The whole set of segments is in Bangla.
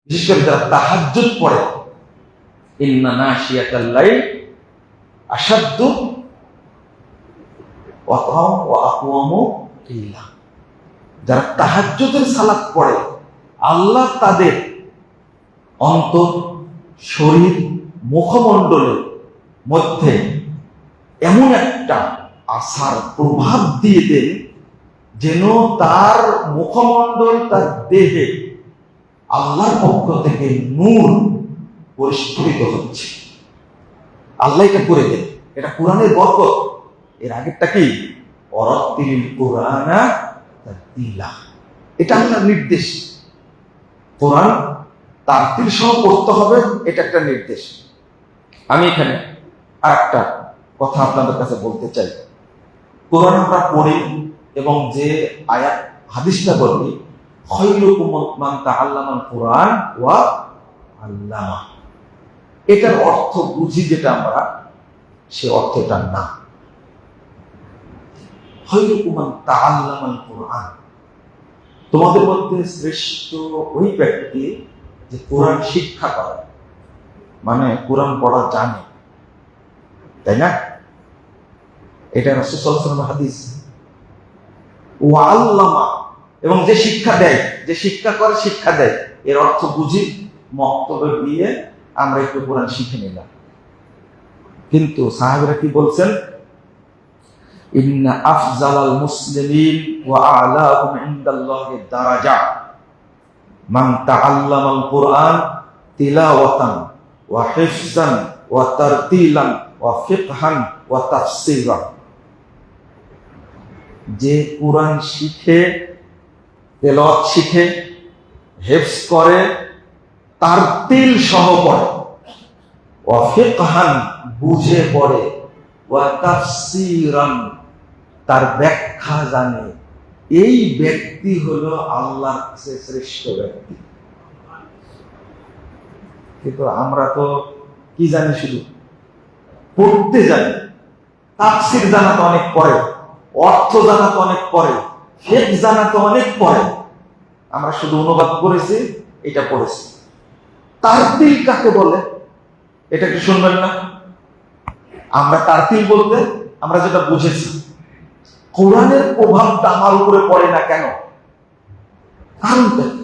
বিশেষ করে যারা তাহাজ্জুদ পড়ে, ইন্না নাশিয়াতাল লাইল আশাদ্দু ওয়াতআম ওয়া আকওয়ামু কিলা, যারা তাহাজ্জুদের সালাত পড়ে আল্লাহ তাদের অন্তর, শরীর, মুখমণ্ডলের মধ্যে এমন একটা আসার প্রভাব দিয়ে দেন যেন তার মুখমণ্ডল, তার দেহে আল্লাহর পক্ষ থেকে নূর পরিস্ফুটিত হচ্ছে। আল্লাহ এটা করে দেন, এটা কোরআনের বরকত। এর আগেরটা কি? ওয়ারাত্তিল কুরআনা তারতিলা, এটা আল্লাহর নির্দেশ। কোরআন তারতিল সহ পড়তে হবে, এটা একটা নির্দেশ। আমি এখানে আরেকটা কথা আপনাদের কাছে বলতে চাই। কোরআন আমরা পড়ি এবং যে আয়াত হাদিসটা বলি, খায়রুকুম মান তাআল্লামাল কুরআন ওয়া আল্লামা, এটার অর্থ বুঝি যেটা আমরা, সে অর্থটা না। খায়রুকুম মান তাআল্লামাল কুরআন, তোমাদের মধ্যে শ্রেষ্ঠ ওই ব্যক্তি যে কোরআন শিক্ষা করে, মানে কোরআন পড়া জানে, তাই না? এটা রাসূল সাল্লাল্লাহু আলাইহি ওয়াসাল্লামের হাদিস। ওয়া আল্লামা, এবং যে শিক্ষা দেয়, যে শিক্ষা করে, শিক্ষা দেয়, এর অর্থ বুঝি মক্তবে গিয়ে আমরা একটু কোরআন শিখে নিলাম। কিন্তু সাহাবীরা কি বলছেন? ইন্না আফজালাল মুসলিমিন ওয়া আ'লাহুম ইনদাল্লাহি দারাজা মান তাআল্লামাল কুরআন তিলাওয়াতান ওয়া হিফজান ওয়া তারতিলান ওয়া ফিকহান ওয়া তাফসীরান, যে কোরআন শিখে, তেলাওয়াত শিখে, হিফজ করে, তারতিল সহ পড়ে, ওয়া ফিকহান বুঝে পড়ে, ওয়া তাফসীরান তার ব্যাখ্যা জানে, এই ব্যক্তি হলো আল্লাহর কাছে শ্রেষ্ঠ ব্যক্তি। কিন্তু আমরা তো কি জানি? শুধু পড়তে জানি, তাফসীর জানা তো অনেক পরে, অর্থ জানা তো অনেক পরে, ফিকহ জানা তো অনেক পরে। আমরা শুধু অনুবাদ করেছি, এটা পড়েছি। তারতিল কাকে বলে এটা কি শুনবেন না? আমরা তারতিল বলতে আমরা যেটা বুঝেছি, কোরআনের প্রভাবটা আমার উপরে পড়ে না কেন? কারণটা কি?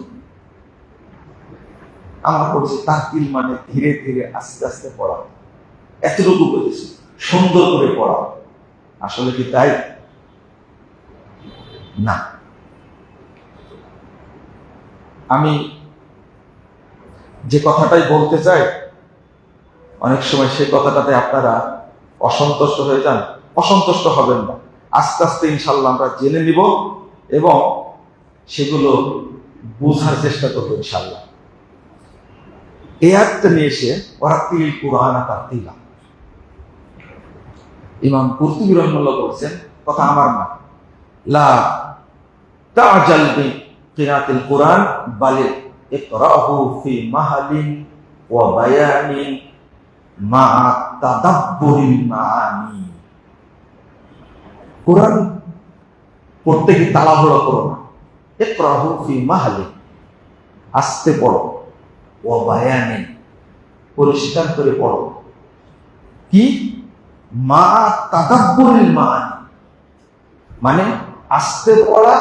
আমরা বলছি তারতিল মানে ধীরে ধীরে আস্তে আস্তে পড়া, এতটুকু বলেছি, সুন্দর করে পড়া। আসলে কি তাই? না। আমি যে কথাটাই বলতে চাই, অনেক সময় সেই কথাটাতে আপনারা অসন্তুষ্ট হয়ে যান। অসন্তুষ্ট হবেন না, আস্তে আস্তে ইনশাল্লাহ আমরা জেনে নিব এবং সেগুলো বোঝার চেষ্টা করবো ইনশাল্লাহ। এই আয়াতটা নিয়ে এসে ওয়ারাত্তিল কুরআনা তারতিলা, ইমাম কুরতুবী রাহিমাহুল্লাহ বলছেন, কথা আমার না, লা তা'জাল বিকিরাতিল কুরআন বাল ইকরাহু ফি মাহালিন ওয়া বায়ানিন মা তাদাব্বুরিল মাআনি। কোরআন পড়তে কি তাড়াহুড়ো করো না, ইকরাহু ফি মাহালিন, আস্তে পড়ো, ওয়া বায়ানিন, পরিষ্কার করে পড়ো। কি? মা তাদাব্বুরিল মাআনি, মানে আস্তে পড়া,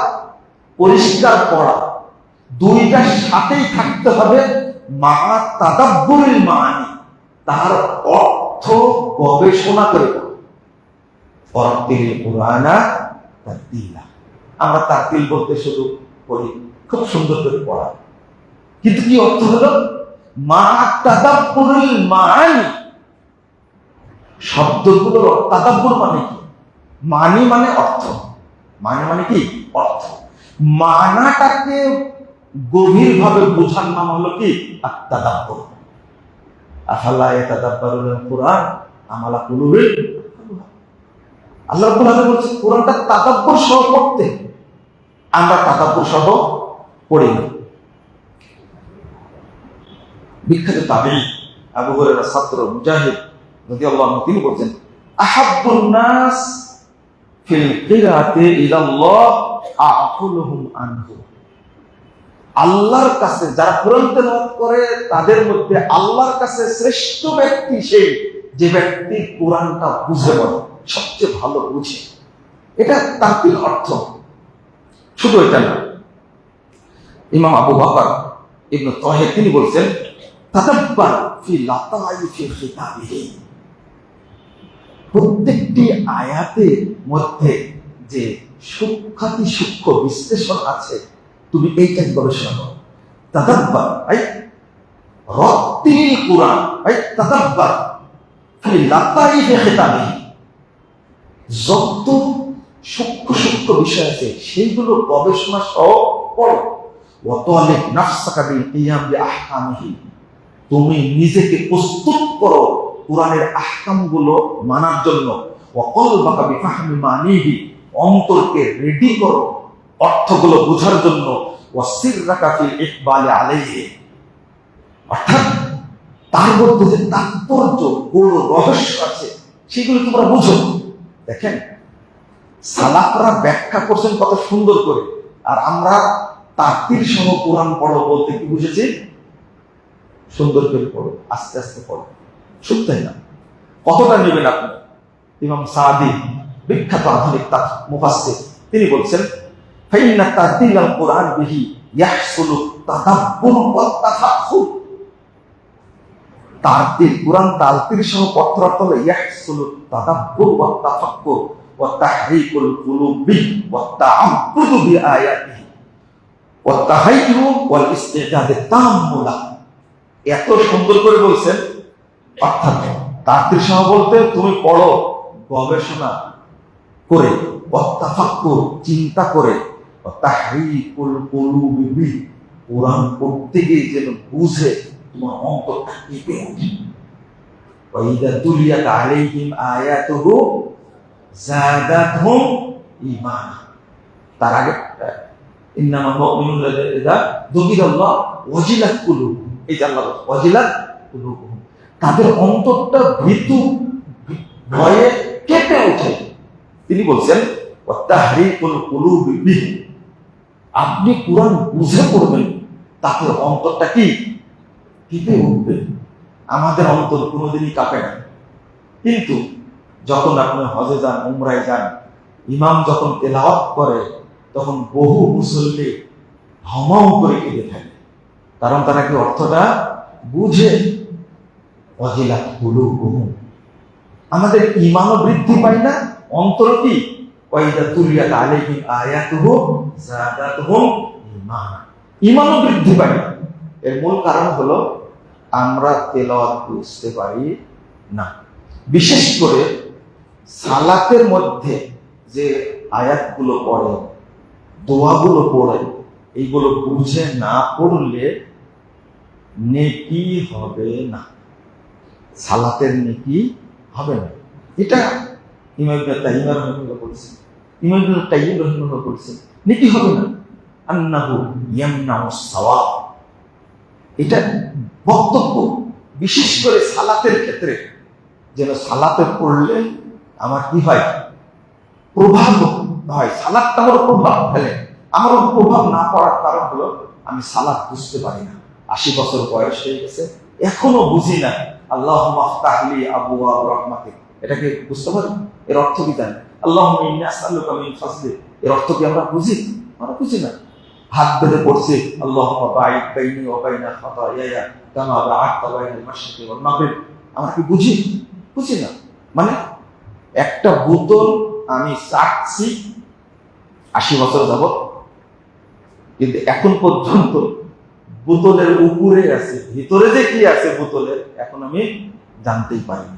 পরিষ্কার পড়া, দুইটার সাথেই থাকতে হবে। মা তাদাব্বুরিল মাআনি, তার অর্থ গবেষণা করে পড়ো। ওয়ারাত্তিল কুরআনা তারতিলা, আমরা তারতিল বলতে শুধু পড়ি, খুব সুন্দর করে পড়া, কিন্তু কি অর্থ হলো? মা তাদাব্বুরিল মাআনি, শব্দগুলোর তাদাব্বুর মানে কি? মানি মানে অর্থ, মানে মানে কি? অর্থ। মানাটাকে গভীরভাবে বোঝার নাম হলো কি? আত-তাদাব্বুর। আফালা ইয়াতাদাব্বারুল কুরআন আম আলা কুলুবিন, আল্লাহ রাব্বুল আলামিন বলছেন কোরআনটা তাদাব্বুর সহ পড়তে, আমরা তাদাব্বুর সহ পড়ি না। বিখ্যাত তাবেঈ আবু হুরায়রার ছাত্র মুজাহিদ রাদিয়াল্লাহু আনহু তিনি বলছেন, আহাব্বুন নাস ফিল কিরাতি ইলাল্লাহ আকুলুহুম আনহু। আল্লাহর কাছে যারা কোরআন তেলাওয়াত করে তাদের মধ্যে আল্লাহর কাছে শ্রেষ্ঠ ব্যক্তি সেই যে ব্যক্তি কোরআনটা বুঝে বলে, সবচেয়ে ভালো বুঝে। এটা তারতিল অর্থ। শুধু এটা না, ইমাম আবু বকর ইবনে তাহের তিনি বলছেন, তাদাব্বার ফি লাতাইফি খিতাবিহি, প্রত্যেকটি আয়াতের মধ্যে যে সূক্ষ্ম বিশ্লেষণ আছে তুমি এইটা গবেষণা করো। তাদাব্বার আই রাত্তিল কুরআন, আই তাদাব্বার ফি লাতাইফি খিতাবিহি, যত সূক্ষ্ম বিষয় আছে সেইগুলো গবেষণা সহ পড়ো। ওয়াতালিক নাফসাকা বিল কিয়াম বিআহকামিহি, তুমি নিজেকে প্রস্তুত করো কোরআনের আহকামগুলো মানার জন্য। ওয়াকলবাকা বিফাহমি মানিহি, অন্তরকে রেডি করো অর্থগুলো বোঝার জন্য। ওয়াসিররাকা ফিল ইকবালি আলাইহি, অর্থাৎ তার মধ্যে যে তাৎপর্য বড় রহস্য আছে সেগুলো তোমরা বুঝো। দেখেন সালাফরা ব্যাখ্যা করছেন কত সুন্দর করে, আর আমরা তাকতির সহ কোরআন পড়ো বলতে কি বুঝেছি? সুন্দর করে পড়ো, আস্তে আস্তে পড়ো, শুনতেই না। কতটা নেবেন আপনি? ইমাম সাদি, বিখ্যাত আধুনিক মুফাসসির, তিনি বলছেন, ফাইন্না তারতিলাল কোরআন বিহি ইয়াহসুলু তাদাব্বুর ওয়া তাফাক্কুর, তারতিল কোরআন তালতিল সহ পড়তে হলে ইয়াহসুলু তাদাব্বুর ওয়া তাফাক্কুর ওয়া তাহরিকুল কুলুবি ওয়া তাআব্বুদু বিআয়াতিহি ওয়া তাহাইয়ু ওয়াল ইস্তিদাদ তাম্মুলা। এত সুন্দর করে বলছেন, অর্থাৎ তারতিল সহ বলতে তুমি পড়ো গবেষণা করে, ওয়া তাফাক্কুর চিন্তা করে, ওয়া তাহরিকুল কুলুবি কোরআন পড়তে গিয়ে যেন বুঝে তোমার অন্তরটা কেঁপে ওঠে। ওয়া ইযা তুলিয়াত আলাইহিম আয়াতুহু যাদাতহুম ঈমানা। তার আগে ইন্নামাল মুমিনুনা ইযা যুকিরাল্লাহ ওয়াজিলাত কুলুবুহুম, এই যে আল্লাহ ওয়াজিলাত কুলুবুহুম, তাদের অন্তরটা ভীতু ভয়ে কেঁপে ওঠে। তিনি বলছেন ওয়া তাহরিকুল কুলুবি বিহি, আপনি কোরআন বুঝে পড়বেন তাতে অন্তরটা কি কেঁপে উঠবে। আমাদের অন্তর কোনোদিনই কাঁপে না, কিন্তু যখন আপনি হজে যান, উমরায় যান, ইমাম যখন তেলাওয়াত করে তখন বহু মুসল্লি হামাও করে কেঁদে থাকে, কারণ তারা কি অর্থটা বুঝে। ওয়াজিলাত কুলুবুহুম, আমাদের ঈমানও বৃদ্ধি পায় না, অন্তর কি ওয়া ইযা তুলিয়াত আলাইহিম আয়াতুহু যাদাতহুম ঈমানা, ঈমানও বৃদ্ধি পায় না। এর মূল কারণ হলো আমরা তেলাওয়াত বুঝতে পারি না। বিশেষ করে সালাতের মধ্যে যে আয়াতগুলো পড়ে, দোয়াগুলো পড়ে, এইগুলো বুঝে না পড়লে নেকি হবে না, সালাতের নেকি হবে না। এটা ইমাম ইবনে তাইমিয়া রাহিমাহুল্লাহ বলেছেন, ইমাম ইবনে কাইয়্যিম রাহিমাহুল্লাহ বলেছেন, নেকি হবে না। আন্নাহু ইয়ামনাউস সাওয়াব, এটা বক্তব্য বিশেষ করে সালাতের ক্ষেত্রে, যেন সালাতে পড়লে আমার কি হয়, প্রভাব হয়, সালাতটা আমার প্রভাব ফেলে। আমার প্রভাব না পড়ার কারণ হলো আমি সালাত বুঝতে পারি না, 80 বছর বয়স হয়ে গেছে, এখনো বুঝি না আল্লাহুম্মা আফতাহলি আবওয়াব রাহমাতিক, এটাকে বুঝতে পারি? এর অর্থ কি জানি? আল্লাহুম্মা ইন্নী আসআলুকা মিন ফাজলিক, এর অর্থ কি আমরা বুঝি? আমরা বুঝি না। হাত বেঁধে পড়ছে আল্লাহুম্মা বাঈদ বাইনি ওয়া বাইনা খাতায়ায়া কামা বা'আদতা বাইনাল মাশরিকি ওয়াল মাগরিব, আমরা কি বুঝি? বুঝি না। মানে একটা বোতল আমি চাটছি 80 বছর যাবত, কিন্তু এখন পর্যন্ত বোতলের উপরে আছে, ভিতরে যে কি আছে বোতলের এখন আমি জানতেই পারি না।